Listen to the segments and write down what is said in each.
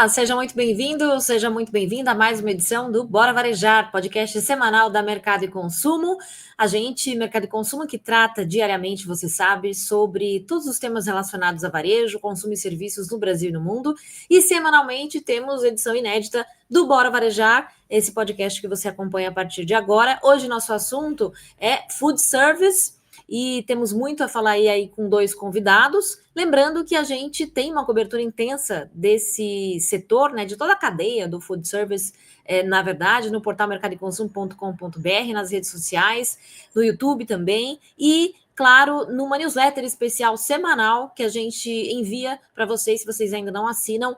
Olá, seja muito bem-vindo, seja muito bem-vinda a mais uma edição do Bora Varejar, podcast semanal da Mercado e Consumo. A gente, Mercado e Consumo, que trata diariamente, você sabe, sobre todos os temas relacionados a varejo, consumo e serviços no Brasil e no mundo. E semanalmente temos edição inédita do Bora Varejar, esse podcast que você acompanha a partir de agora. Hoje nosso assunto é food service. E temos muito a falar aí com dois convidados. Lembrando que a gente tem uma cobertura intensa desse setor, né, de toda a cadeia do food service, na verdade, no portal mercadoeconsumo.com.br, nas redes sociais, no YouTube também, e, claro, numa newsletter especial semanal que a gente envia para vocês, se vocês ainda não assinam.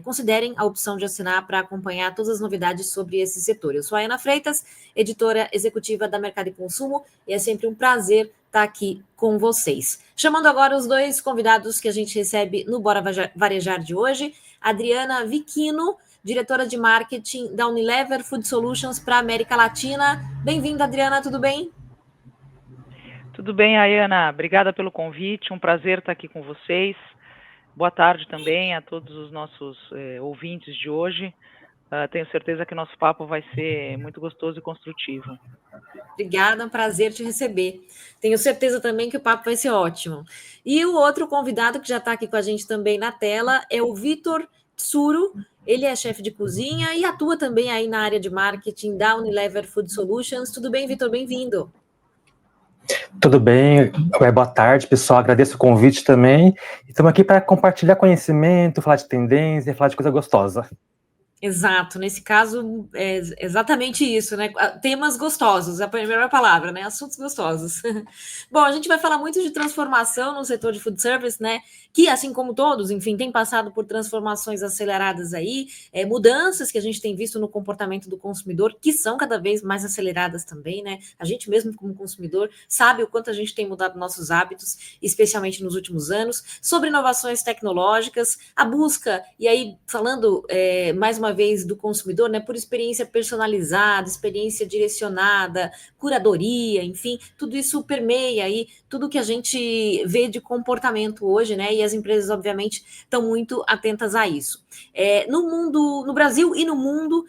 Considerem a opção de assinar para acompanhar todas as novidades sobre esse setor. Eu sou a Ana Freitas, editora executiva da Mercado e Consumo, e é sempre um prazer estar aqui com vocês. Chamando agora os dois convidados que a gente recebe no Bora Varejar de hoje, Adriana Vicchino, diretora de marketing da Unilever Food Solutions para a América Latina. Bem-vinda, Adriana, tudo bem? Tudo bem, Ayana. Obrigada pelo convite, um prazer estar aqui com vocês. Boa tarde também a todos os nossos ouvintes de hoje. Tenho certeza que o nosso papo vai ser muito gostoso e construtivo. Obrigada, é um prazer te receber. Tenho certeza também que o papo vai ser ótimo. E o outro convidado que já está aqui com a gente também na tela é o Vitor Tsuru. Ele é chefe de cozinha e atua também aí na área de marketing da Unilever Food Solutions. Tudo bem, Vitor? Bem-vindo. Tudo bem, boa tarde, pessoal. Agradeço o convite também. Estamos aqui para compartilhar conhecimento, falar de tendência, falar de coisa gostosa. Exato, nesse caso é exatamente isso, né? Temas gostosos, a primeira palavra, né? Assuntos gostosos. Bom, a gente vai falar muito de transformação no setor de food service, né? Que, assim como todos, enfim, tem passado por transformações aceleradas aí, mudanças que a gente tem visto no comportamento do consumidor, que são cada vez mais aceleradas também, né? A gente mesmo, como consumidor, sabe o quanto a gente tem mudado nossos hábitos, especialmente nos últimos anos, sobre inovações tecnológicas, a busca, e aí, falando mais uma vez do consumidor, né, por experiência personalizada, experiência direcionada, curadoria, enfim, tudo isso permeia aí tudo que a gente vê de comportamento hoje, né, e as empresas, obviamente, estão muito atentas a isso. No mundo, no Brasil e no mundo,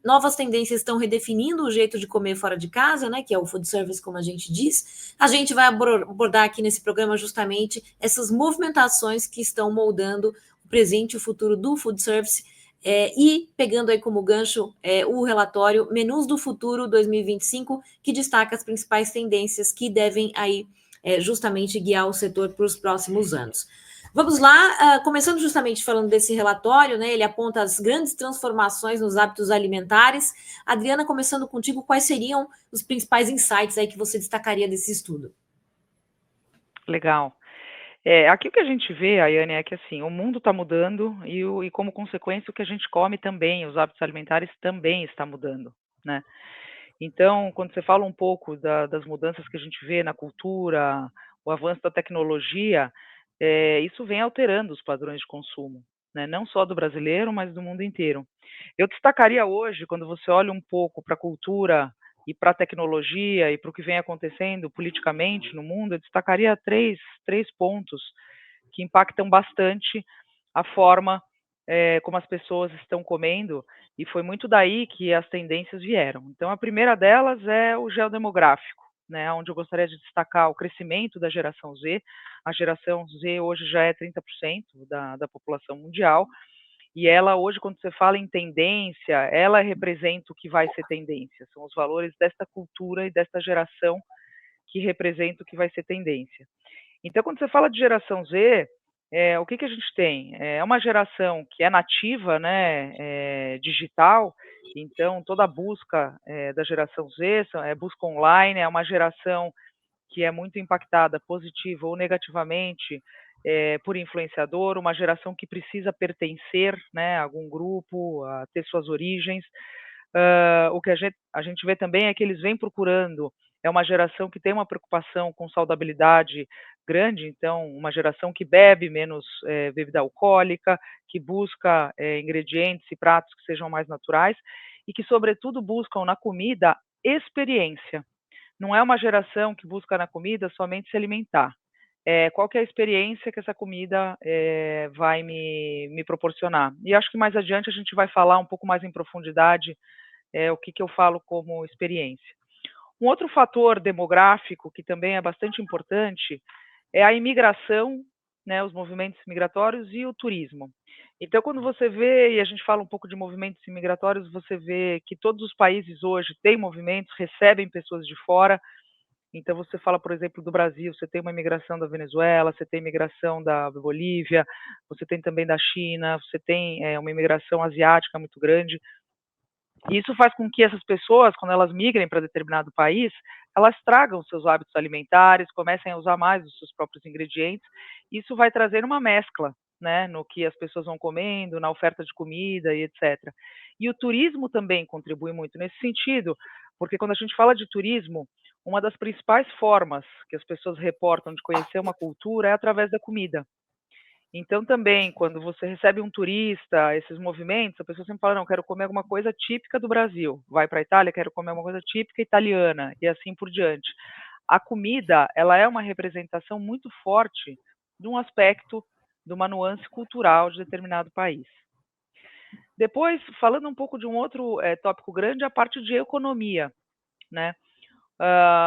novas tendências estão redefinindo o jeito de comer fora de casa, né, que é o food service, como a gente diz. A gente vai abordar aqui nesse programa justamente essas movimentações que estão moldando o presente e o futuro do food service. E pegando aí como gancho o relatório Menus do Futuro 2025, que destaca as principais tendências que devem aí justamente guiar o setor para os próximos anos. Vamos lá, começando justamente falando desse relatório, né? Ele aponta as grandes transformações nos hábitos alimentares. Adriana, começando contigo, quais seriam os principais insights aí que você destacaria desse estudo? Legal. Aqui o que a gente vê, Ayane, é que assim, o mundo está mudando e como consequência o que a gente come também, os hábitos alimentares também está mudando, né? Então, quando você fala um pouco das mudanças que a gente vê na cultura, o avanço da tecnologia, isso vem alterando os padrões de consumo, né? Não só do brasileiro, mas do mundo inteiro. Eu destacaria hoje, quando você olha um pouco para a cultura e para a tecnologia e para o que vem acontecendo politicamente no mundo, eu destacaria três pontos que impactam bastante a forma como as pessoas estão comendo, e foi muito daí que as tendências vieram. Então, a primeira delas é o geodemográfico, né, onde eu gostaria de destacar o crescimento da geração Z. A geração Z hoje já é 30% da população mundial, e ela hoje, quando você fala em tendência, ela representa o que vai ser tendência, são os valores desta cultura e desta geração que representa o que vai ser tendência. Então, quando você fala de geração Z, o que a gente tem? É uma geração que é nativa, né, digital, então toda a busca da geração Z é busca online, é uma geração que é muito impactada positiva ou negativamente por influenciador, uma geração que precisa pertencer, né, a algum grupo, a ter suas origens. O que a gente vê também é que eles vêm procurando, é uma geração que tem uma preocupação com saudabilidade grande, então uma geração que bebe menos bebida alcoólica, que busca ingredientes e pratos que sejam mais naturais e que, sobretudo, buscam na comida experiência. Não é uma geração que busca na comida somente se alimentar. qual que é a experiência que essa comida vai me proporcionar. E acho que mais adiante a gente vai falar um pouco mais em profundidade o que eu falo como experiência. Um outro fator demográfico que também é bastante importante é a imigração, né, os movimentos migratórios e o turismo. Então, quando você vê, e a gente fala um pouco de movimentos migratórios, você vê que todos os países hoje têm movimentos, recebem pessoas de fora. Então, você fala, por exemplo, do Brasil, você tem uma imigração da Venezuela, você tem imigração da Bolívia, você tem também da China, você tem uma imigração asiática muito grande. E isso faz com que essas pessoas, quando elas migrem para determinado país, elas tragam seus hábitos alimentares, comecem a usar mais os seus próprios ingredientes. Isso vai trazer uma mescla, né, no que as pessoas vão comendo, na oferta de comida e etc. E o turismo também contribui muito nesse sentido, porque quando a gente fala de turismo, uma das principais formas que as pessoas reportam de conhecer uma cultura é através da comida. Então, também, quando você recebe um turista, esses movimentos, a pessoa sempre fala, não, quero comer alguma coisa típica do Brasil. Vai para a Itália, quero comer uma coisa típica italiana, e assim por diante. A comida, ela é uma representação muito forte de um aspecto, de uma nuance cultural de determinado país. Depois, falando um pouco de um outro tópico grande, a parte de economia, né?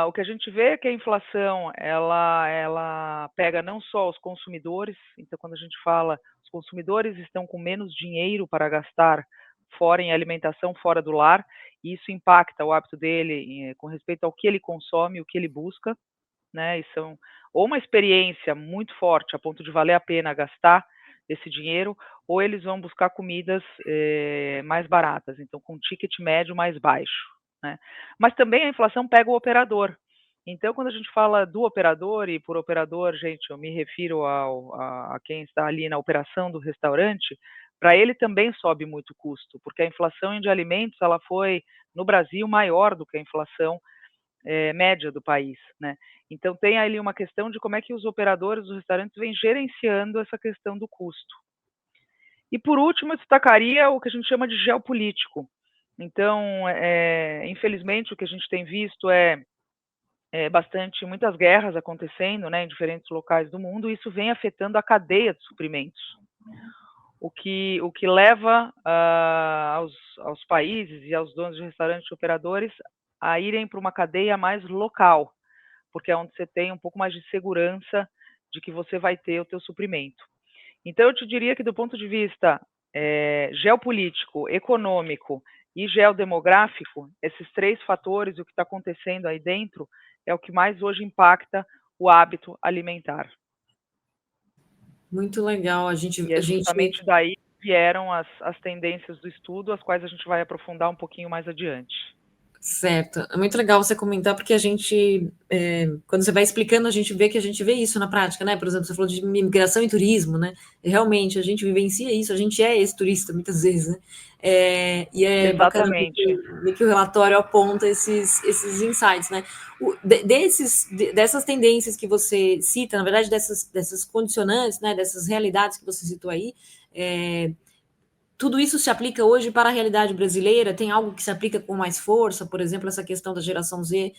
O que a gente vê é que a inflação ela pega não só os consumidores, então quando a gente fala os consumidores estão com menos dinheiro para gastar fora em alimentação fora do lar, e isso impacta o hábito dele com respeito ao que ele consome, o que ele busca, né? E são ou uma experiência muito forte a ponto de valer a pena gastar esse dinheiro, ou eles vão buscar comidas mais baratas, então com ticket médio mais baixo, né? Mas também a inflação pega o operador. Então, quando a gente fala do operador, e por operador, gente, eu me refiro a quem está ali na operação do restaurante, para ele também sobe muito o custo, porque a inflação de alimentos ela foi, no Brasil, maior do que a inflação média do país, né? Então tem ali uma questão de como é que os operadores dos restaurantes vêm gerenciando essa questão do custo. E por último, eu destacaria o que a gente chama de geopolítico. Então, infelizmente, o que a gente tem visto muitas guerras acontecendo, né, em diferentes locais do mundo, e isso vem afetando a cadeia de suprimentos. O que leva aos países e aos donos de restaurantes e operadores a irem para uma cadeia mais local, porque é onde você tem um pouco mais de segurança de que você vai ter o teu suprimento. Então, eu te diria que do ponto de vista geopolítico, econômico e geodemográfico, esses três fatores, o que está acontecendo aí dentro, é o que mais hoje impacta o hábito alimentar. Muito legal. E é justamente daí que vieram as tendências do estudo, as quais a gente vai aprofundar um pouquinho mais adiante. Certo, é muito legal você comentar, porque a gente, quando você vai explicando, a gente vê isso na prática, né? Por exemplo, você falou de imigração e turismo, né? E realmente, a gente vivencia isso, a gente é esse turista muitas vezes, né? E é bacana ver que o relatório aponta esses insights, né? Dessas tendências que você cita, na verdade, dessas condicionantes, né? Dessas realidades que você citou aí, tudo isso se aplica hoje para a realidade brasileira? Tem algo que se aplica com mais força? Por exemplo, essa questão da geração Z,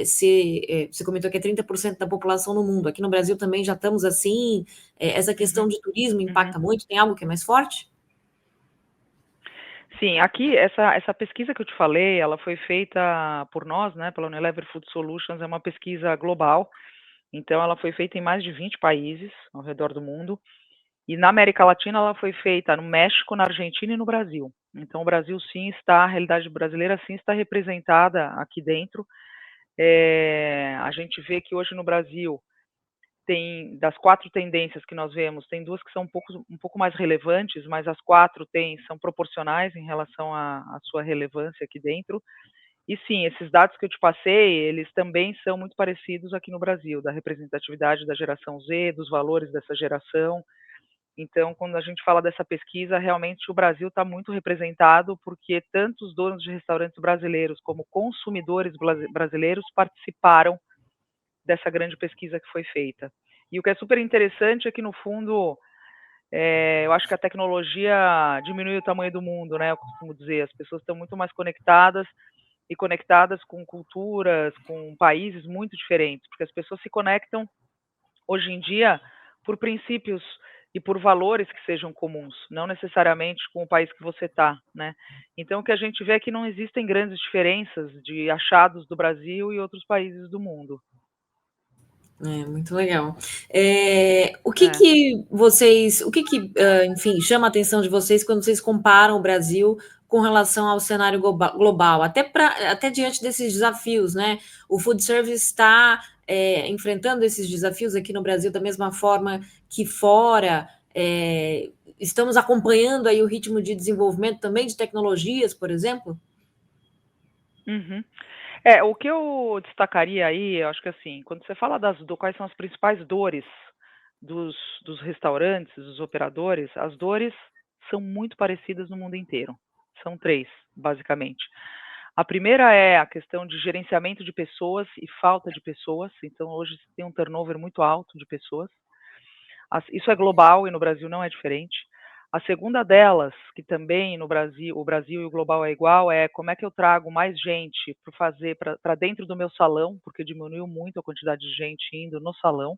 você comentou que é 30% da população no mundo. Aqui no Brasil também já estamos assim. Essa questão de turismo impacta muito? Tem algo que é mais forte? Sim, aqui essa pesquisa que eu te falei, ela foi feita por nós, né, pela Unilever Food Solutions, é uma pesquisa global. Então, ela foi feita em mais de 20 países ao redor do mundo. E na América Latina ela foi feita no México, na Argentina e no Brasil. Então o Brasil sim está, a realidade brasileira sim está representada aqui dentro. A gente vê que hoje no Brasil tem, das 4 tendências que nós vemos, tem 2 que são um pouco mais relevantes, mas as 4 são proporcionais em relação à sua relevância aqui dentro. E sim, esses dados que eu te passei, eles também são muito parecidos aqui no Brasil, da representatividade da geração Z, dos valores dessa geração. Então, quando a gente fala dessa pesquisa, realmente o Brasil está muito representado, porque tanto os donos de restaurantes brasileiros como consumidores brasileiros participaram dessa grande pesquisa que foi feita. E o que é super interessante é que, no fundo, eu acho que a tecnologia diminui o tamanho do mundo, né? Eu costumo dizer, as pessoas estão muito mais conectadas e conectadas com culturas, com países muito diferentes, porque as pessoas se conectam hoje em dia, por princípios e por valores que sejam comuns, não necessariamente com o país que você está, né? Então, o que a gente vê é que não existem grandes diferenças de achados do Brasil e outros países do mundo. Muito legal. Enfim, chama a atenção de vocês quando vocês comparam o Brasil com relação ao cenário global, até diante desses desafios, né? O food service está enfrentando esses desafios aqui no Brasil da mesma forma que fora. Estamos acompanhando aí o ritmo de desenvolvimento também de tecnologias, por exemplo? Uhum. O que eu destacaria aí, eu acho que assim, quando você fala quais são as principais dores dos restaurantes, dos operadores, as dores são muito parecidas no mundo inteiro. São 3, basicamente. A primeira é a questão de gerenciamento de pessoas e falta de pessoas. Então, hoje tem um turnover muito alto de pessoas. Isso é global e no Brasil não é diferente. A segunda delas, que também no Brasil, o Brasil e o global é igual, é como é que eu trago mais gente para dentro do meu salão, porque diminuiu muito a quantidade de gente indo no salão.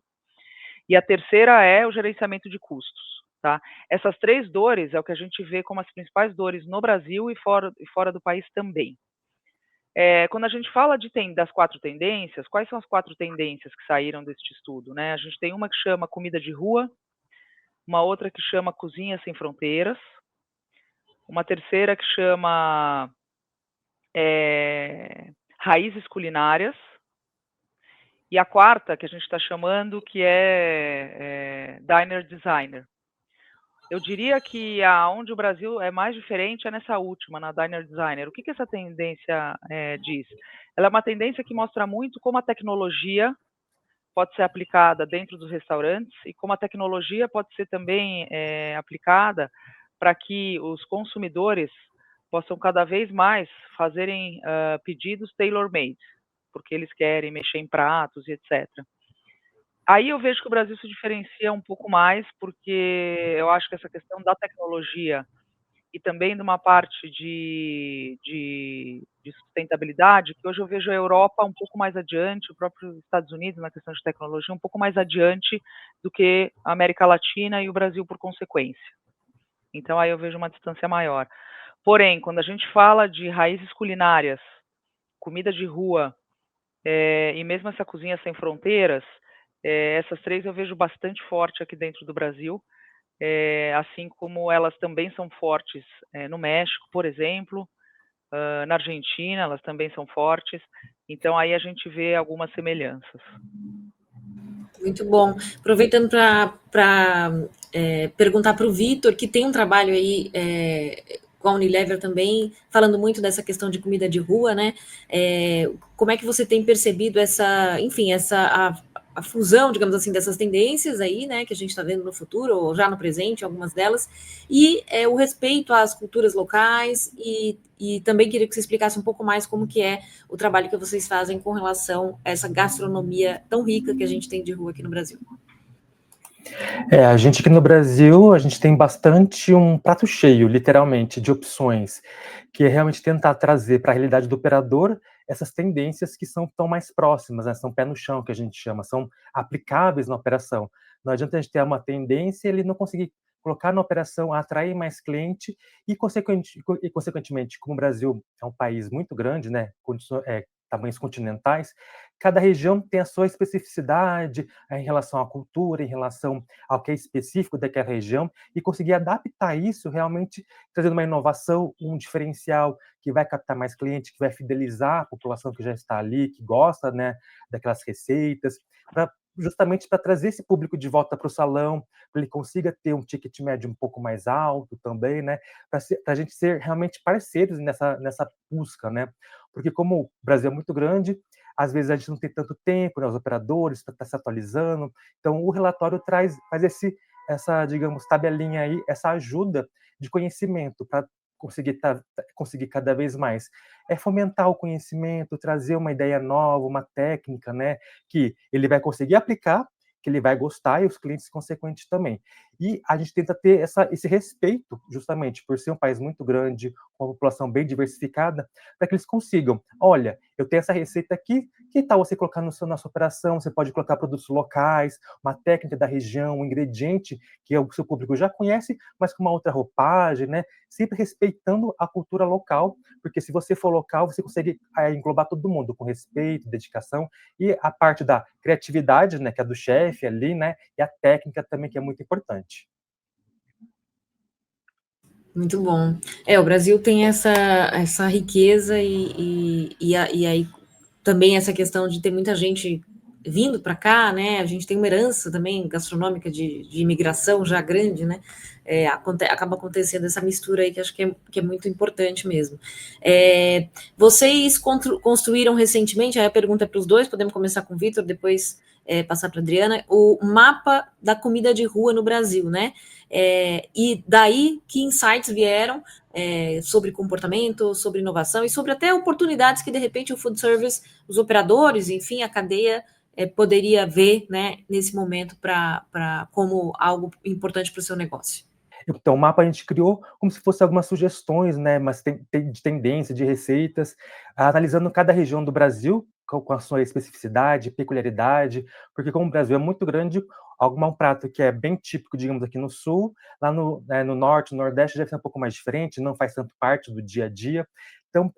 E a terceira é o gerenciamento de custos. Tá? Essas 3 dores é o que a gente vê como as principais dores no Brasil e fora do país também. Quando a gente fala das 4 tendências, quais são as 4 tendências que saíram deste estudo? Né? A gente tem uma que chama comida de rua, uma outra que chama Cozinha Sem Fronteiras, uma terceira que chama Raízes Culinárias, e a quarta que a gente está chamando que é Diner Designer. Eu diria que onde o Brasil é mais diferente é nessa última, na Diner Designer. O que essa tendência diz? Ela é uma tendência que mostra muito como a tecnologia pode ser aplicada dentro dos restaurantes e como a tecnologia pode ser também aplicada para que os consumidores possam cada vez mais fazerem pedidos tailor-made, porque eles querem mexer em pratos e etc. Aí eu vejo que o Brasil se diferencia um pouco mais, porque eu acho que essa questão da tecnologia e também de uma parte de sustentabilidade, que hoje eu vejo a Europa um pouco mais adiante, o próprio Estados Unidos na questão de tecnologia um pouco mais adiante do que a América Latina e o Brasil por consequência. Então aí eu vejo uma distância maior. Porém, quando a gente fala de raízes culinárias, comida de rua, e mesmo essa cozinha sem fronteiras, essas 3 eu vejo bastante forte aqui dentro do Brasil, assim como elas também são fortes no México, por exemplo, na Argentina, elas também são fortes. Então, aí a gente vê algumas semelhanças. Muito bom. Aproveitando para perguntar para o Vitor, que tem um trabalho aí com a Unilever também, falando muito dessa questão de comida de rua, né? Como é que você tem percebido a fusão, digamos assim, dessas tendências aí, né, que a gente está vendo no futuro, ou já no presente, algumas delas, e o respeito às culturas locais, e também queria que você explicasse um pouco mais como que é o trabalho que vocês fazem com relação a essa gastronomia tão rica que a gente tem de rua aqui no Brasil. A gente aqui no Brasil, a gente tem bastante um prato cheio, literalmente, de opções, que é realmente tentar trazer para a realidade do operador essas tendências que são tão mais próximas, né? São pé no chão, que a gente chama, são aplicáveis na operação. Não adianta a gente ter uma tendência e ele não conseguir colocar na operação, atrair mais cliente e, consequentemente, como o Brasil é um país muito grande, né, tamanhos continentais, cada região tem a sua especificidade em relação à cultura, em relação ao que é específico daquela região, e conseguir adaptar isso realmente trazendo uma inovação, um diferencial que vai captar mais cliente, que vai fidelizar a população que já está ali, que gosta, né, daquelas receitas, justamente para trazer esse público de volta para o salão, para ele consiga ter um ticket médio um pouco mais alto também, né, para a gente ser realmente parceiros nessa busca, né, porque como o Brasil é muito grande, às vezes a gente não tem tanto tempo, né, os operadores, para estar se atualizando, então o relatório faz essa, digamos, tabelinha aí, essa ajuda de conhecimento para conseguir cada vez mais fomentar o conhecimento, trazer uma ideia nova, uma técnica, né, que ele vai conseguir aplicar, que ele vai gostar e os clientes consequentes também. E a gente tenta ter esse respeito, justamente por ser um país muito grande, com uma população bem diversificada, para que eles consigam, olha, eu tenho essa receita aqui, que tal você colocar na sua operação? Você pode colocar produtos locais, uma técnica da região, um ingrediente que o seu público já conhece, mas com uma outra roupagem, né? Sempre respeitando a cultura local, porque se você for local, você consegue englobar todo mundo com respeito, dedicação, e a parte da criatividade, né, que é do chefe ali, né, e a técnica também, que é muito importante. Muito bom. O Brasil tem essa riqueza e aí também essa questão de ter muita gente vindo para cá, né? A gente tem uma herança também gastronômica de imigração já grande, né? Acaba acontecendo essa mistura aí que acho que é muito importante mesmo. Vocês construíram recentemente, aí a pergunta é para os dois, podemos começar com o Vitor, depois passar para a Adriana, o mapa da comida de rua no Brasil, né? E daí que insights vieram sobre comportamento, sobre inovação e sobre até oportunidades que de repente o food service, os operadores, enfim, a cadeia poderia ver, né, nesse momento como algo importante para o seu negócio. Então, o mapa a gente criou como se fosse algumas sugestões, né, mas de tendência, de receitas, analisando cada região do Brasil, com a sua especificidade, peculiaridade, porque como o Brasil é muito grande, um prato que é bem típico, digamos, aqui no Sul, lá no Norte, no Nordeste, deve ser um pouco mais diferente, não faz tanto parte do dia a dia. Então,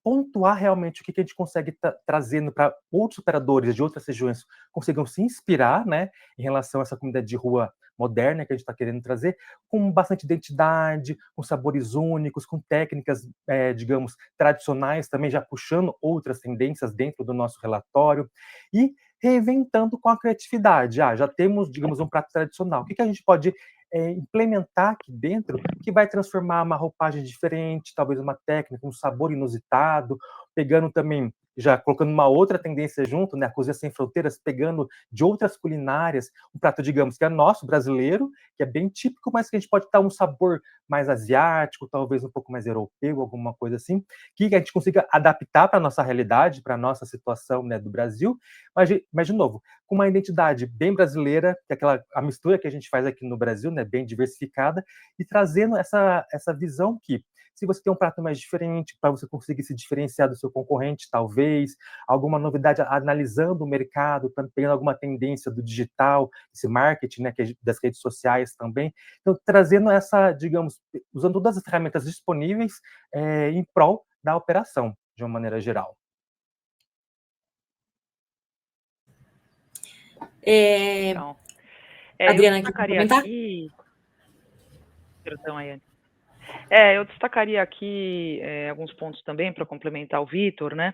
pontuar realmente o que a gente consegue trazendo para outros operadores de outras regiões consigam se inspirar, né, em relação a essa comida de rua moderna que a gente está querendo trazer, com bastante identidade, com sabores únicos, com técnicas, digamos, tradicionais, também já puxando outras tendências dentro do nosso relatório, e reinventando com a criatividade. Já temos, digamos, um prato tradicional. O que a gente pode implementar aqui dentro que vai transformar uma roupagem diferente, talvez uma técnica, um sabor inusitado, pegando também, já colocando uma outra tendência junto, né, a Cozinha Sem Fronteiras, pegando de outras culinárias, um prato, digamos, que é nosso, brasileiro, que é bem típico, mas que a gente pode dar um sabor mais asiático, talvez um pouco mais europeu, alguma coisa assim, que a gente consiga adaptar para a nossa realidade, para a nossa situação, né, do Brasil, mas, de novo, com uma identidade bem brasileira, que é a mistura que a gente faz aqui no Brasil, né, bem diversificada, e trazendo essa visão que, se você tem um prato mais diferente, para você conseguir se diferenciar do seu concorrente, talvez, alguma novidade, analisando o mercado, pegando alguma tendência do digital, esse marketing, né, das redes sociais também. Então, trazendo digamos, usando todas as ferramentas disponíveis em prol da operação, de uma maneira geral. Então, Adriana, quer comentar? Perdão, Ayane. Eu destacaria aqui alguns pontos também para complementar o Vitor, né?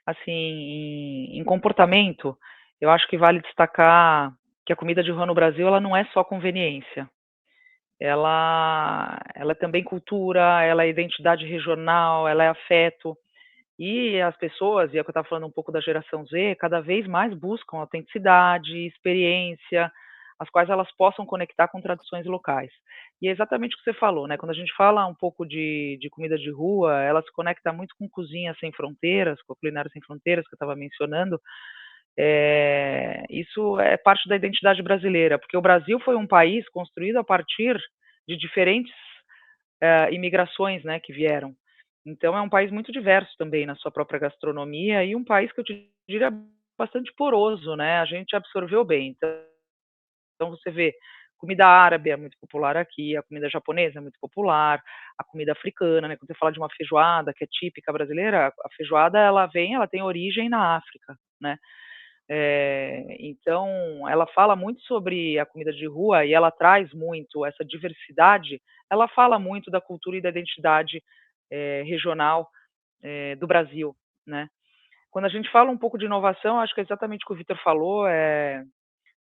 Assim, em comportamento, eu acho que vale destacar que a comida de rua no Brasil, ela não é só conveniência. Ela é também cultura, ela é identidade regional, ela é afeto. E as pessoas, e é o que eu estava falando um pouco da geração Z, cada vez mais buscam autenticidade, experiência, as quais elas possam conectar com tradições locais. E é exatamente o que você falou, né? Quando a gente fala um pouco de comida de rua, ela se conecta muito com Cozinha Sem Fronteiras, com a Culinária Sem Fronteiras, que eu estava mencionando. Isso é parte da identidade brasileira, porque o Brasil foi um país construído a partir de diferentes imigrações, né, que vieram. Então é um país muito diverso também na sua própria gastronomia e um país que eu te diria bastante poroso, né? A gente absorveu bem. Então você vê, comida árabe é muito popular aqui, a comida japonesa é muito popular, a comida africana, né? Quando você fala de uma feijoada que é típica brasileira, a feijoada ela tem origem na África, né? Então, ela fala muito sobre a comida de rua e ela traz muito essa diversidade, ela fala muito da cultura e da identidade regional do Brasil, né? Quando a gente fala um pouco de inovação, acho que é exatamente o que o Vitor falou,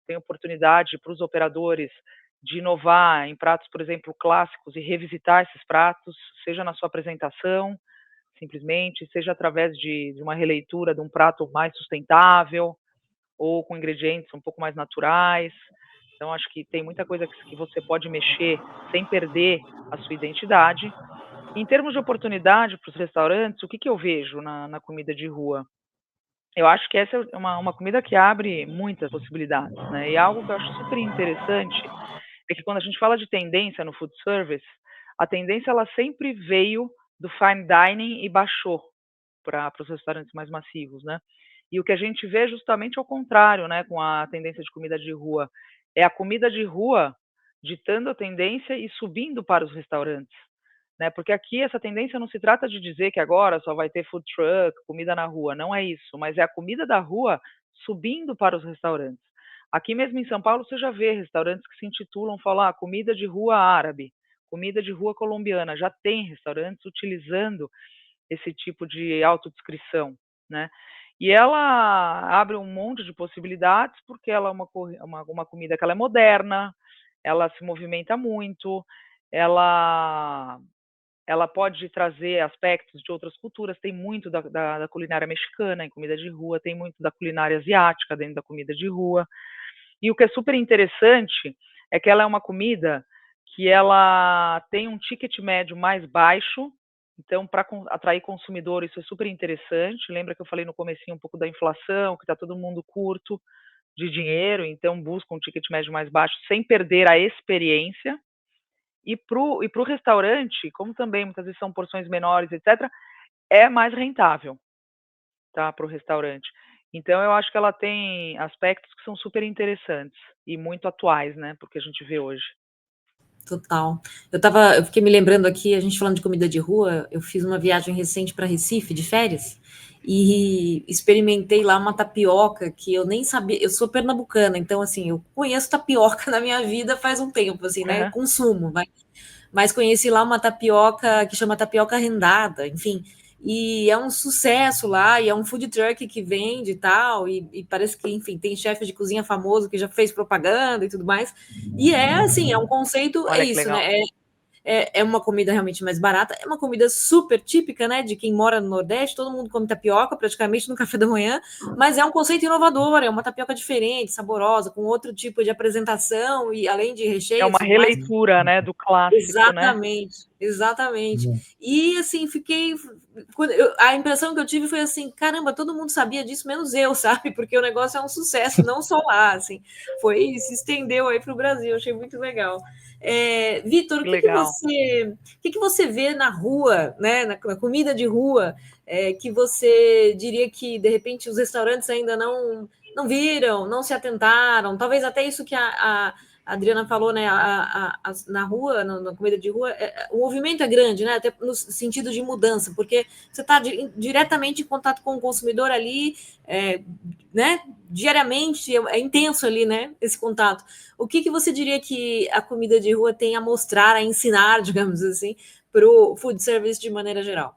tem oportunidade para os operadores de inovar em pratos, por exemplo, clássicos e revisitar esses pratos, seja na sua apresentação, simplesmente, seja através de uma releitura de um prato mais sustentável, ou com ingredientes um pouco mais naturais. Então, acho que tem muita coisa que você pode mexer sem perder a sua identidade. Em termos de oportunidade para os restaurantes, o que eu vejo na comida de rua? Eu acho que essa é uma comida que abre muitas possibilidades, né? E algo que eu acho super interessante é que quando a gente fala de tendência no food service, a tendência ela sempre veio do fine dining e baixou para os restaurantes mais massivos, né? E o que a gente vê é justamente ao contrário, né, com a tendência de comida de rua. É a comida de rua ditando a tendência e subindo para os restaurantes, né? Porque aqui essa tendência não se trata de dizer que agora só vai ter food truck, comida na rua, não é isso, mas é a comida da rua subindo para os restaurantes. Aqui mesmo em São Paulo você já vê restaurantes que se intitulam, falar comida de rua árabe, comida de rua colombiana, já tem restaurantes utilizando esse tipo de autodescrição, né? E ela abre um monte de possibilidades, porque ela é uma comida que ela é moderna, ela se movimenta muito, ela pode trazer aspectos de outras culturas, tem muito da culinária mexicana em comida de rua, tem muito da culinária asiática dentro da comida de rua. E o que é super interessante é que ela é uma comida que ela tem um ticket médio mais baixo, então para atrair consumidor isso é super interessante. Lembra que eu falei no comecinho um pouco da inflação, que está todo mundo curto de dinheiro, então busca um ticket médio mais baixo sem perder a experiência. E pro restaurante, como também muitas vezes são porções menores, etc., é mais rentável, tá, para o restaurante. Então eu acho que ela tem aspectos que são super interessantes e muito atuais, né, porque a gente vê hoje. Total. Eu fiquei me lembrando aqui, a gente falando de comida de rua, eu fiz uma viagem recente para Recife, de férias, e experimentei lá uma tapioca que eu nem sabia, eu sou pernambucana, então assim, eu conheço tapioca na minha vida faz um tempo, assim, né, Uhum. consumo, mas conheci lá uma tapioca que chama tapioca rendada, enfim, e é um sucesso lá, e é um food truck que vende e tal, e parece que, enfim, tem chefe de cozinha famoso que já fez propaganda e tudo mais, e é assim, é um conceito, é Olha que isso, legal. né, é uma comida realmente mais barata, é uma comida super típica, né, de quem mora no Nordeste, todo mundo come tapioca praticamente no café da manhã, mas é um conceito inovador, é uma tapioca diferente, saborosa, com outro tipo de apresentação e além de É recheio e uma tudo mais. releitura, né, do clássico, né? Exatamente, exatamente. Uhum. E assim, a impressão que eu tive foi assim, caramba, todo mundo sabia disso, menos eu, sabe? Porque o negócio é um sucesso, não só lá, assim, se estendeu aí para o Brasil, achei muito legal. Vitor, Que legal. o que você vê na rua, né, na comida de rua, que você diria que de repente os restaurantes ainda não viram, não se atentaram, talvez até isso que a Adriana falou, né, na rua, na comida de rua, o movimento é grande, né, até no sentido de mudança, porque você está diretamente em contato com o consumidor ali, né, diariamente, é intenso ali, né, esse contato. O que você diria que a comida de rua tem a mostrar, a ensinar, digamos assim, para o food service de maneira geral?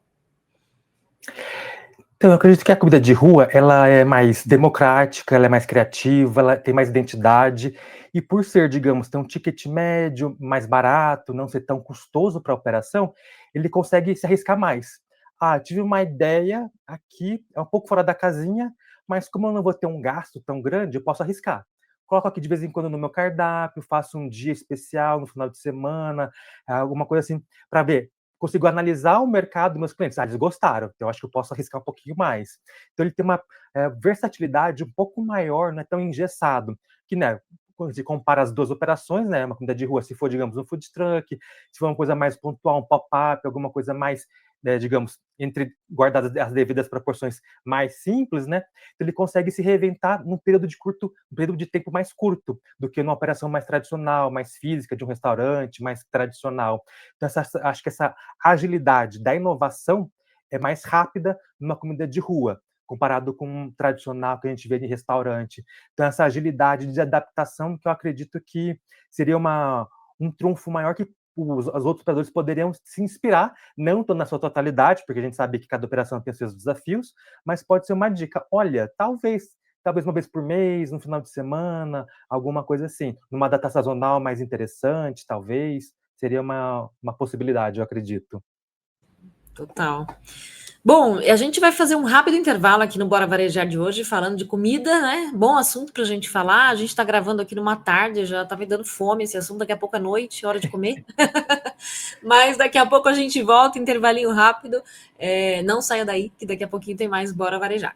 Então, eu acredito que a comida de rua, ela é mais democrática, ela é mais criativa, ela tem mais identidade, e por ser, digamos, ter um ticket médio, mais barato, não ser tão custoso para a operação, ele consegue se arriscar mais. Ah, tive uma ideia aqui, é um pouco fora da casinha, mas como eu não vou ter um gasto tão grande, eu posso arriscar. Coloco aqui de vez em quando no meu cardápio, faço um dia especial no final de semana, alguma coisa assim, para ver. Consigo analisar o mercado dos meus clientes. Ah, eles gostaram, então eu acho que eu posso arriscar um pouquinho mais. Então ele tem uma versatilidade um pouco maior, não é tão engessado. Que, né, quando se compara as duas operações, né, uma comida de rua, se for, digamos, um food truck, se for uma coisa mais pontual, um pop-up, alguma coisa mais, digamos, guardadas as devidas proporções mais simples, né, então ele consegue se reinventar num período de tempo mais curto do que numa operação mais tradicional, mais física de um restaurante, mais tradicional. Então acho que essa agilidade da inovação é mais rápida numa comida de rua, comparado com um tradicional que a gente vê em restaurante. Então essa agilidade de adaptação que eu acredito que seria um trunfo maior que os outros operadores poderiam se inspirar, não na sua totalidade, porque a gente sabe que cada operação tem seus desafios, mas pode ser uma dica. Olha, talvez uma vez por mês, no final de semana, alguma coisa assim. Numa data sazonal mais interessante, talvez. Seria uma possibilidade, eu acredito. Total. Bom, a gente vai fazer um rápido intervalo aqui no Bora Varejar de hoje, falando de comida, né? Bom assunto para a gente falar. A gente está gravando aqui numa tarde, já está me dando fome esse assunto, daqui a pouco é noite, hora de comer. Mas daqui a pouco a gente volta, intervalinho rápido. Não saia daí, que daqui a pouquinho tem mais Bora Varejar.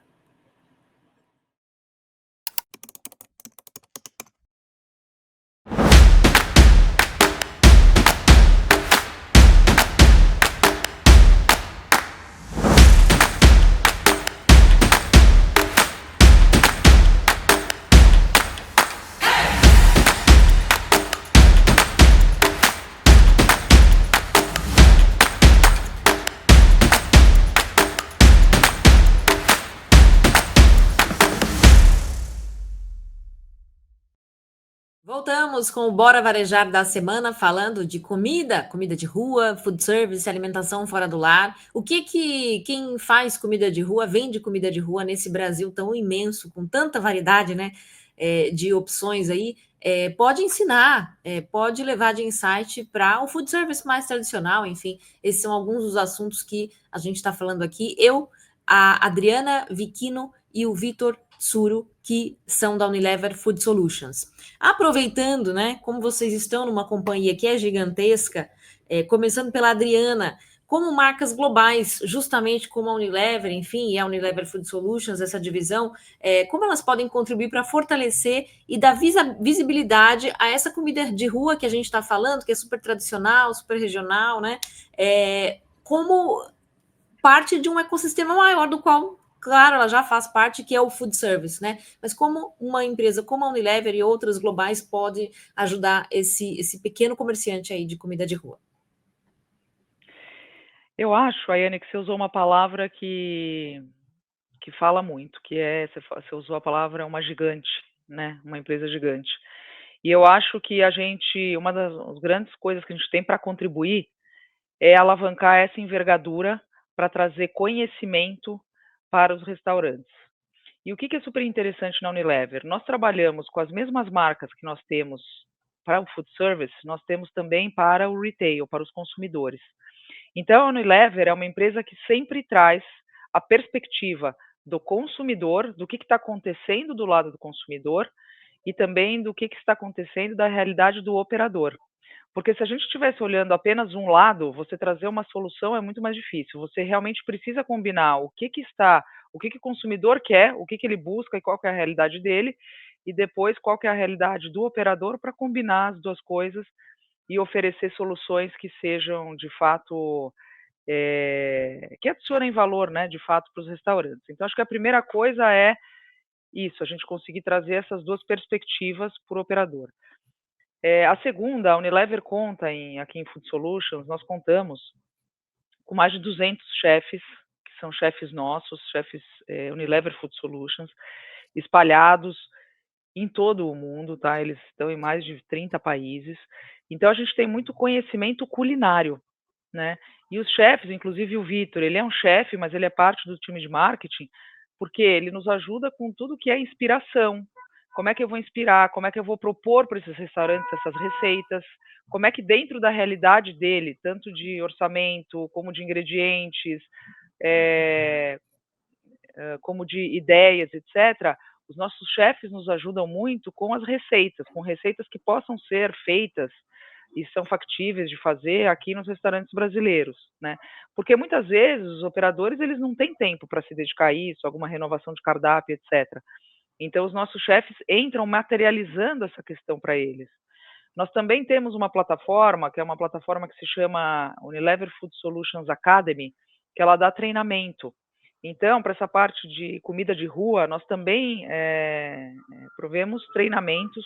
Voltamos com o Bora Varejar da semana, falando de comida de rua, food service, alimentação fora do lar. O que quem faz comida de rua, vende comida de rua nesse Brasil tão imenso, com tanta variedade, né, de opções aí, pode ensinar, pode levar de insight para o food service mais tradicional, enfim, esses são alguns dos assuntos que a gente está falando aqui. Eu, a Adriana Vicchino e o Vitor Suro, que são da Unilever Food Solutions. Aproveitando, né, como vocês estão numa companhia que é gigantesca, começando pela Adriana, como marcas globais, justamente como a Unilever, enfim, e a Unilever Food Solutions, essa divisão, como elas podem contribuir para fortalecer e dar visibilidade a essa comida de rua que a gente está falando, que é super tradicional, super regional, né, como parte de um ecossistema maior do qual, claro, ela já faz parte, que é o food service, né? Mas como uma empresa como a Unilever e outras globais pode ajudar esse pequeno comerciante aí de comida de rua? Eu acho, Ayane, que você usou uma palavra que fala muito, que é, você usou a palavra uma gigante, né? Uma empresa gigante. E eu acho que uma das grandes coisas que a gente tem para contribuir é alavancar essa envergadura para trazer conhecimento para os restaurantes. E o que é super interessante na Unilever? Nós trabalhamos com as mesmas marcas que nós temos para o food service, nós temos também para o retail, para os consumidores. Então, a Unilever é uma empresa que sempre traz a perspectiva do consumidor, do que está acontecendo do lado do consumidor e também do que está acontecendo da realidade do operador. Porque se a gente estivesse olhando apenas um lado, você trazer uma solução é muito mais difícil. Você realmente precisa combinar o que o consumidor quer, o que ele busca e qual que é a realidade dele, e depois qual que é a realidade do operador para combinar as duas coisas e oferecer soluções que sejam de fato que adicionem valor, né, de fato, para os restaurantes. Então, acho que a primeira coisa é isso, a gente conseguir trazer essas duas perspectivas para o operador. A segunda, a Unilever conta aqui em Food Solutions, nós contamos com mais de 200 chefes, que são chefes nossos, chefes Unilever Food Solutions, espalhados em todo o mundo, tá? Eles estão em mais de 30 países. Então, a gente tem muito conhecimento culinário, né? E os chefes, inclusive o Vitor, ele é um chefe, mas ele é parte do time de marketing, porque ele nos ajuda com tudo que é inspiração. Como é que eu vou inspirar? Como é que eu vou propor para esses restaurantes essas receitas? Como é que dentro da realidade dele, tanto de orçamento, como de ingredientes, como de ideias, etc., os nossos chefes nos ajudam muito com as receitas, com receitas que possam ser feitas e são factíveis de fazer aqui nos restaurantes brasileiros, né? Porque muitas vezes os operadores eles não têm tempo para se dedicar a isso, alguma renovação de cardápio, etc. Então os nossos chefes entram materializando essa questão para eles. Nós também temos uma plataforma, que é uma plataforma que se chama Unilever Food Solutions Academy, que ela dá treinamento. Então, para essa parte de comida de rua, nós também provemos treinamentos,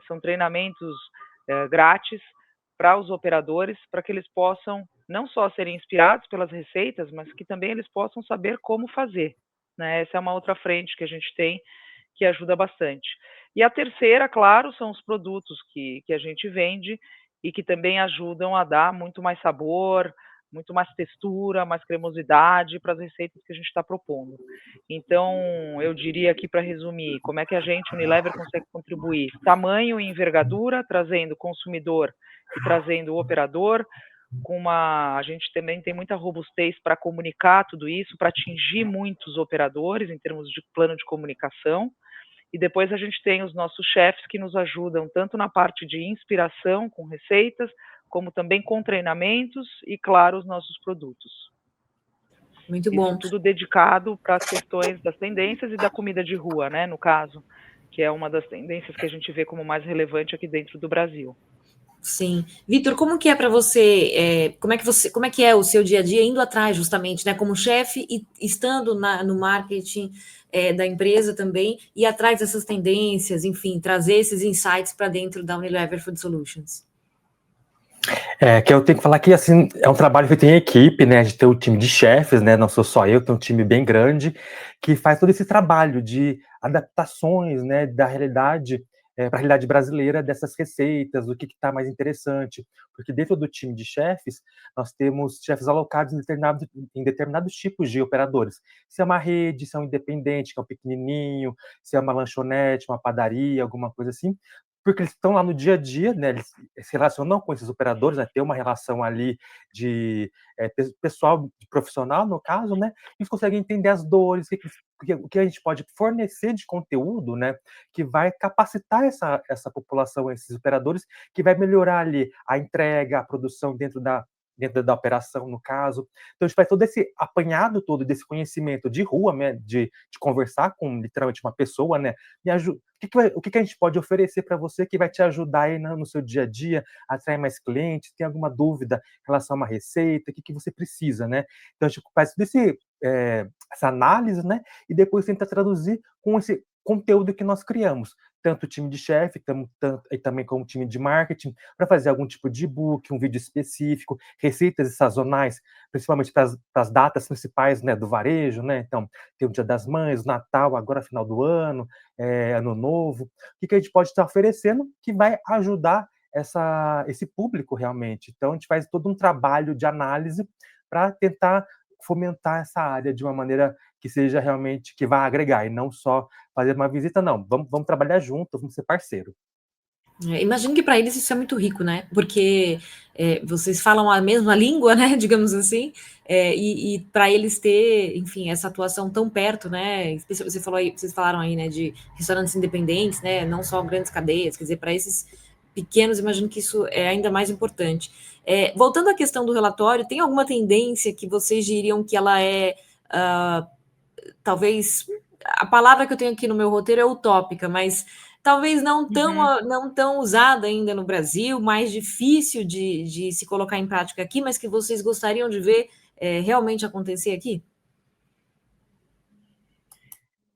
são treinamentos grátis para os operadores, para que eles possam não só serem inspirados pelas receitas, mas que também eles possam saber como fazer, né? Essa é uma outra frente que a gente tem que ajuda bastante. E a terceira, claro, são os produtos que a gente vende e que também ajudam a dar muito mais sabor, muito mais textura, mais cremosidade para as receitas que a gente está propondo. Então, eu diria aqui para resumir, como é que a gente, Unilever, consegue contribuir? Tamanho e envergadura, trazendo consumidor e trazendo o operador, a gente também tem muita robustez para comunicar tudo isso, para atingir muitos operadores em termos de plano de comunicação. E depois a gente tem os nossos chefes que nos ajudam tanto na parte de inspiração com receitas, como também com treinamentos e, claro, os nossos produtos. Muito bom. Isso tudo dedicado para as questões das tendências e da comida de rua, né, no caso, que é uma das tendências que a gente vê como mais relevante aqui dentro do Brasil. Sim. Vitor, como que é para você, como é que é o seu dia a dia indo atrás justamente, né, como chefe e estando no marketing da empresa também, e atrás dessas tendências, enfim, trazer esses insights para dentro da Unilever Food Solutions? Que eu tenho que falar que, assim, é um trabalho feito em equipe, né, a gente tem um time de chefes, né, não sou só eu, tem um time bem grande, que faz todo esse trabalho de adaptações, né, da realidade para a realidade brasileira dessas receitas, o que está mais interessante, porque dentro do time de chefes, nós temos chefes alocados em determinados tipos de operadores. Se é uma rede, se é um independente, que é um pequenininho, se é uma lanchonete, uma padaria, alguma coisa assim, porque eles estão lá no dia a dia, né, eles se relacionam com esses operadores, né, tem uma relação ali de pessoal, de profissional, no caso, né, eles conseguem entender as dores, o que a gente pode fornecer de conteúdo, né, que vai capacitar essa população, esses operadores, que vai melhorar ali a entrega, a produção dentro da operação, no caso. Então, a gente faz todo esse apanhado todo desse conhecimento de rua, né, de conversar com literalmente uma pessoa, né, o que a gente pode oferecer para você que vai te ajudar aí no seu dia a dia, a atrair mais clientes, tem alguma dúvida em relação a uma receita, o que você precisa, né? Então, a gente faz essa análise, né, e depois tenta traduzir com esse conteúdo que nós criamos, tanto o time de chefe, e também como o time de marketing, para fazer algum tipo de e-book, um vídeo específico, receitas sazonais, principalmente para as datas principais, né, do varejo, né? Então, tem o Dia das Mães, Natal, agora final do ano, Ano Novo. O que a gente pode estar oferecendo que vai ajudar esse público realmente? Então, a gente faz todo um trabalho de análise para tentar fomentar essa área de uma maneira que seja realmente, que vá agregar, e não só fazer uma visita, não. Vamos trabalhar junto, vamos ser parceiro. Imagino que para eles isso é muito rico, né? Porque vocês falam a mesma língua, né? Digamos assim, e para eles ter, enfim, essa atuação tão perto, né? Vocês falaram aí, né, de restaurantes independentes, né? Não só grandes cadeias, quer dizer, para esses pequenos, imagino que isso é ainda mais importante. Voltando à questão do relatório, tem alguma tendência que vocês diriam que ela talvez a palavra que eu tenho aqui no meu roteiro é utópica, mas talvez não tão usada ainda no Brasil, mais difícil de se colocar em prática aqui, mas que vocês gostariam de ver realmente acontecer aqui?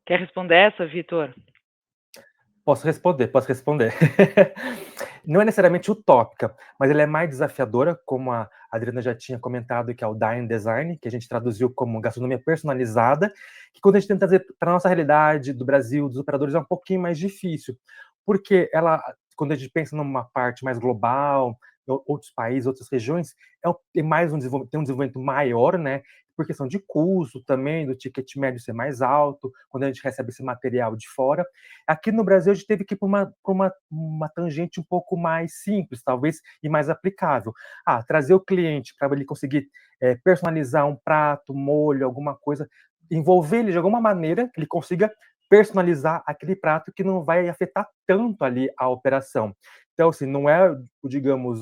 Quer responder essa, Vitor? Posso responder. Não é necessariamente utópica, mas ela é mais desafiadora, como a Adriana já tinha comentado, que é o Dine Design, que a gente traduziu como gastronomia personalizada, que quando a gente tenta trazer para a nossa realidade do Brasil, dos operadores, é um pouquinho mais difícil, porque quando a gente pensa numa parte mais global, outros países, outras regiões, tem um desenvolvimento maior, né? Por questão de custo também, do ticket médio ser mais alto, quando a gente recebe esse material de fora. Aqui no Brasil, a gente teve que ir por uma tangente um pouco mais simples, talvez, e mais aplicável. Trazer o cliente para ele conseguir personalizar um prato, molho, alguma coisa, envolver ele de alguma maneira que ele consiga personalizar aquele prato que não vai afetar tanto ali a operação. Então, assim, não é, digamos,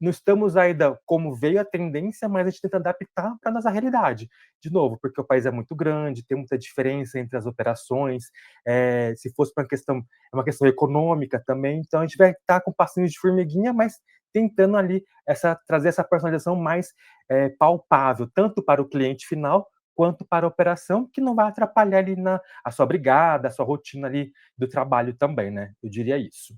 não estamos ainda como veio a tendência, mas a gente tenta adaptar para a nossa realidade. De novo, porque o país é muito grande, tem muita diferença entre as operações, se fosse uma questão econômica também, então a gente vai estar com passinhos de formiguinha, mas tentando ali trazer essa personalização mais palpável, tanto para o cliente final, quanto para a operação, que não vai atrapalhar ali a sua brigada, a sua rotina ali do trabalho também, né? Eu diria isso.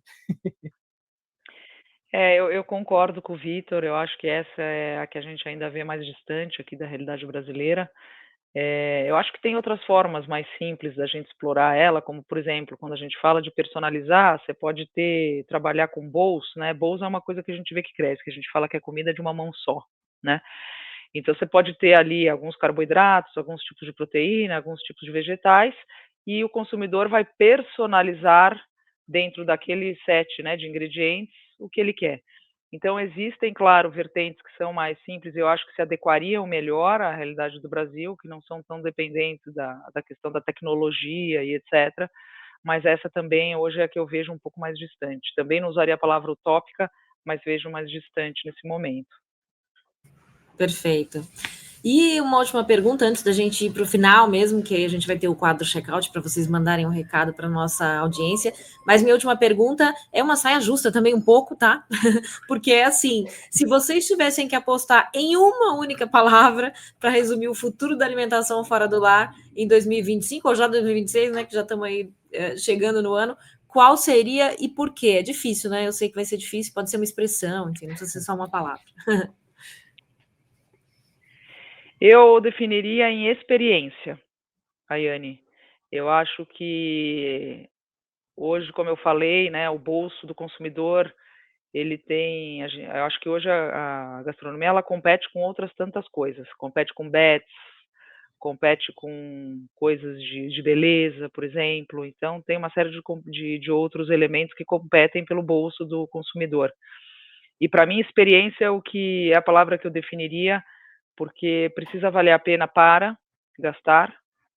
Eu concordo com o Vitor, eu acho que essa é a que a gente ainda vê mais distante aqui da realidade brasileira. Eu acho que tem outras formas mais simples da gente explorar ela, como, por exemplo, quando a gente fala de personalizar, você pode trabalhar com bowls, né? Bowls é uma coisa que a gente vê que cresce, que a gente fala que é comida de uma mão só, né? Então, você pode ter ali alguns carboidratos, alguns tipos de proteína, alguns tipos de vegetais, e o consumidor vai personalizar dentro daquele set, né, de ingredientes o que ele quer. Então, existem, claro, vertentes que são mais simples, eu acho que se adequariam melhor à realidade do Brasil, que não são tão dependentes da questão da tecnologia e etc. Mas essa também hoje é a que eu vejo um pouco mais distante. Também não usaria a palavra utópica, mas vejo mais distante nesse momento. Perfeito. E uma última pergunta, antes da gente ir para o final mesmo, que aí a gente vai ter o quadro check-out para vocês mandarem um recado para a nossa audiência. Mas minha última pergunta é uma saia justa também um pouco, tá? Porque é assim, se vocês tivessem que apostar em uma única palavra para resumir o futuro da alimentação fora do lar em 2025, ou já 2026, né, que já estamos aí chegando no ano, qual seria e por quê? É difícil, né? Eu sei que vai ser difícil, pode ser uma expressão, enfim, não precisa ser só uma palavra. Eu definiria em experiência, Ayane. Eu acho que Hoje, como eu falei, né, o bolso do consumidor, ele tem, eu acho que hoje a gastronomia ela compete com outras tantas coisas, compete com bets, compete com coisas de beleza, por exemplo, então tem uma série de outros elementos que competem pelo bolso do consumidor. E para mim, experiência é o que é a palavra que eu definiria, porque precisa valer a pena para gastar,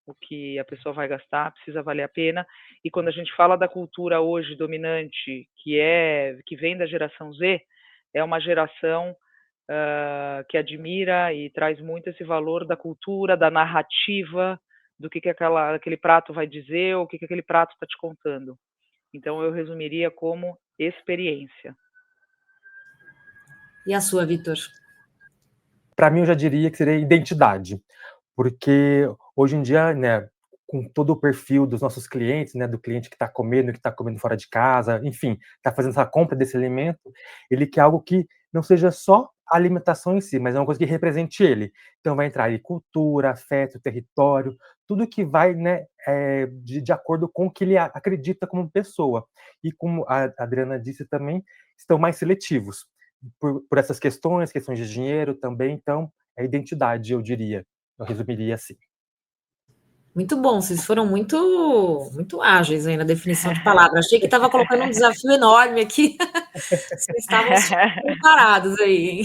o que a pessoa vai gastar precisa valer a pena. E quando a gente fala da cultura hoje dominante, que vem da geração Z, é uma geração que admira e traz muito esse valor da cultura, da narrativa, do que aquele prato vai dizer, ou o que aquele prato está te contando. Então eu resumiria como experiência. E a sua, Vitor? Para mim, eu já diria que seria identidade, porque hoje em dia, né, com todo o perfil dos nossos clientes, né, do cliente que está comendo fora de casa, enfim, está fazendo essa compra desse alimento, ele quer algo que não seja só a alimentação em si, mas é uma coisa que represente ele. Então vai entrar aí cultura, afeto, território, tudo que vai, né, de acordo com o que ele acredita como pessoa. E como a Adriana disse também, estão mais seletivos por essas questões de dinheiro também, então é identidade, eu diria. Eu resumiria assim. Muito bom, vocês foram muito ágeis aí na definição de palavra. Achei que estava colocando um desafio enorme aqui. Vocês estavam preparados aí, hein?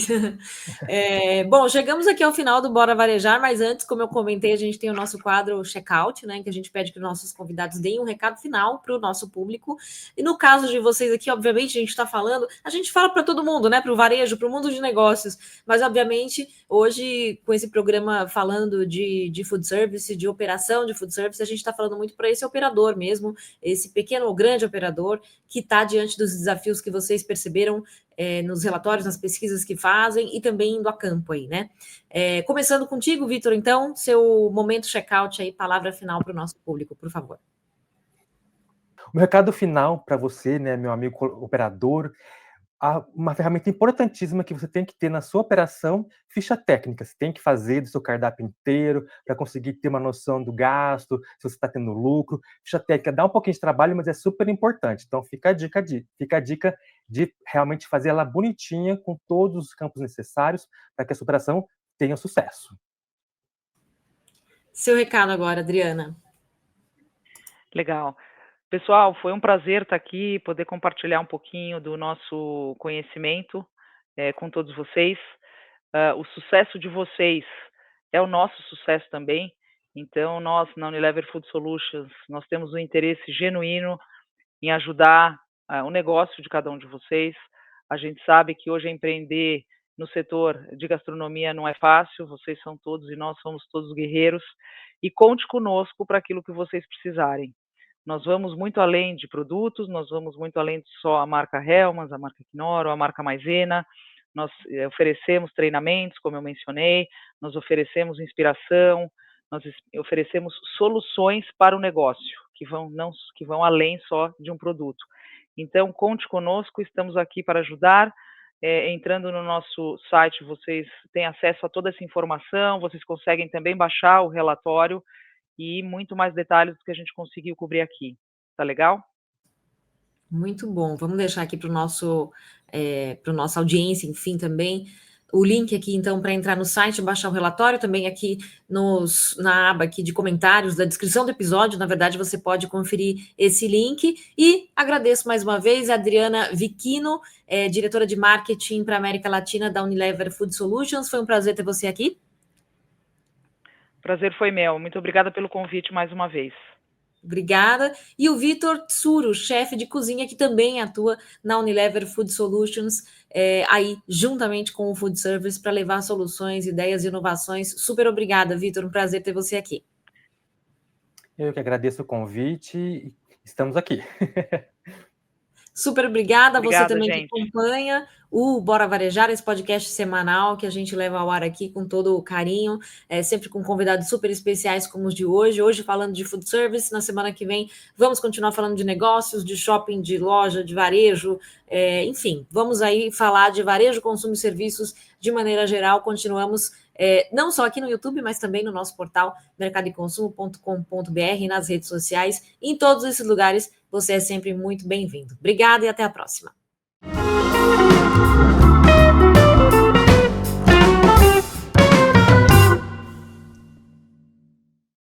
Bom, chegamos aqui ao final do Bora Varejar, mas antes, como eu comentei, a gente tem o nosso quadro Checkout, né? Que a gente pede que os nossos convidados deem um recado final para o nosso público. E no caso de vocês aqui, obviamente, a gente está falando, a gente fala para todo mundo, né? Para o varejo, para o mundo de negócios, mas obviamente, hoje, com esse programa falando de food service, de operação de food service, a gente está falando muito para esse operador mesmo, esse pequeno ou grande operador que está diante dos desafios que vocês perceberam nos relatórios, nas pesquisas que fazem e também indo a campo aí, né? Começando contigo, Vitor, então, seu momento check-out aí, palavra final para o nosso público, por favor. O recado final para você, né, meu amigo operador, uma ferramenta importantíssima que você tem que ter na sua operação, ficha técnica. Você tem que fazer do seu cardápio inteiro para conseguir ter uma noção do gasto, se você está tendo lucro. Ficha técnica dá um pouquinho de trabalho, mas é super importante. Então fica a dica de realmente fazer ela bonitinha, com todos os campos necessários para que a sua operação tenha sucesso. Seu recado agora, Adriana. Legal. Pessoal, foi um prazer estar aqui, poder compartilhar um pouquinho do nosso conhecimento com todos vocês. O sucesso de vocês é o nosso sucesso também. Então, nós, na Unilever Food Solutions, nós temos um interesse genuíno em ajudar o negócio de cada um de vocês. A gente sabe que hoje empreender no setor de gastronomia não é fácil, vocês são todos e nós somos todos guerreiros. E conte conosco para aquilo que vocês precisarem. Nós vamos muito além de produtos, nós vamos muito além de só a marca Hellmann's, a marca Knorr, a marca Maizena. Nós oferecemos treinamentos, como eu mencionei, nós oferecemos inspiração, nós oferecemos soluções para o negócio, que vão além só de um produto. Então, conte conosco, estamos aqui para ajudar. Entrando no nosso site, vocês têm acesso a toda essa informação, vocês conseguem também baixar o relatório e muito mais detalhes do que a gente conseguiu cobrir aqui. Tá legal? Muito bom. Vamos deixar aqui para nossa audiência, enfim, também o link aqui, então, para entrar no site, baixar o relatório, também aqui na aba aqui de comentários da descrição do episódio, na verdade, você pode conferir esse link. E agradeço mais uma vez a Adriana Vicchino, diretora de marketing para a América Latina da Unilever Food Solutions. Foi um prazer ter você aqui. Prazer foi meu. Muito obrigada pelo convite mais uma vez. Obrigada. E o Vitor Tsuru, chefe de cozinha, que também atua na Unilever Food Solutions, aí juntamente com o Food Service, para levar soluções, ideias e inovações. Super obrigada, Vitor. Um prazer ter você aqui. Eu que agradeço o convite. Estamos aqui. Super obrigada. Obrigada, você também gente. que acompanha o Bora Varejar, esse podcast semanal que a gente leva ao ar aqui com todo o carinho, sempre com convidados super especiais como os de hoje. Hoje falando de food service, na semana que vem vamos continuar falando de negócios, de shopping, de loja, de varejo, enfim, vamos aí falar de varejo, consumo e serviços de maneira geral. Continuamos não só aqui no YouTube, mas também no nosso portal mercadoeconsumo.com.br, nas redes sociais, em todos esses lugares você é sempre muito bem-vindo. Obrigada e até a próxima.